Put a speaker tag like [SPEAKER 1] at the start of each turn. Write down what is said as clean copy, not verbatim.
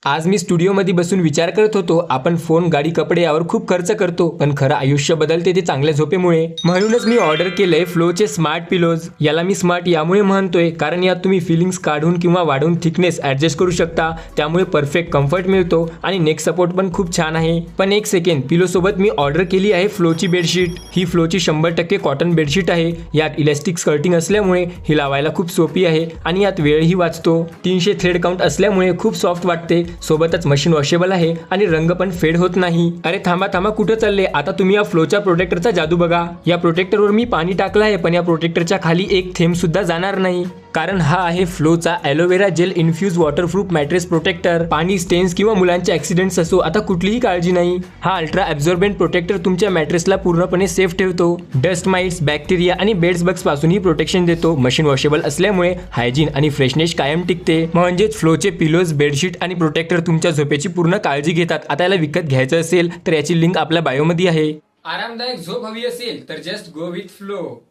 [SPEAKER 1] आज मी स्टुडिओमध्ये बसून विचार करत होतो, आपण फोन, गाडी, कपडे यावर खूप खर्च करतो, पण खरं आयुष्य बदलते ते चांगल्या झोपेमुळे. म्हणूनच मी ऑर्डर केलंय फ्लोचे स्मार्ट पिलोज. याला मी स्मार्ट यामुळे म्हणतोय कारण यात तुम्ही फिलिंग्स काढून किंवा वाढवून थिकनेस ऍडजस्ट करू शकता, त्यामुळे परफेक्ट कम्फर्ट मिळतो आणि नेक सपोर्ट पण खूप छान आहे. पण एक सेकंड, पिलो सोबत मी ऑर्डर केली आहे फ्लोची बेडशीट. ही फ्लोची 100% कॉटन बेडशीट आहे. यात इलास्टिक स्कर्टिंग असल्यामुळे ही लावायला खूप सोपी आहे आणि यात वेळही वाचतो. 300 थ्रेड काउंट असल्यामुळे खूप सॉफ्ट वाटते. सोबतच मशीन वॉशेबल आहे आणि रंग पण फेड होत नाही. अरे थांबा थांबा, कुठे चालले आता तुम्ही? या फ्लोच्या प्रोटेक्टरचा जादू बघा. या प्रोटेक्टरवर मी पाणी टाकलं आहे, पण या प्रोटेक्टरच्या खाली एक थेंब सुद्धा जाणार नाही, कारण हा आहे फ्लोचा aloe vera gel infuse waterproof mattress protector. पाणी, स्टेन्स किंवा मुलांचे ऍक्सिडेंट्स असो, आता कुठलीही काळजी नाही. हा अल्ट्रा ॲब्झॉर्बंट प्रोटेक्टर तुमच्या मॅट्रेसला पूर्णपणे सेफ ठेवतो. डस्ट माइट्स, बॅक्टेरिया आणि बेड्स बग्स पासूनही प्रोटेक्शन देतो. मशीन वॉशेबल असल्यामुळे हायजीन आणि फ्रेशनेस कायम टिकते. म्हणजेच फ्लोचे पिलोज, बेडशीट आणि प्रोटेक्टर तुमच्या झोपेची पूर्ण काळजी घेतात. आता याला विकत घ्यायचं असेल तर याची लिंक आपल्या बायोमध्ये आहे. आरामदायक झोप हवी असेल तर जस्ट गो विथ फ्लो.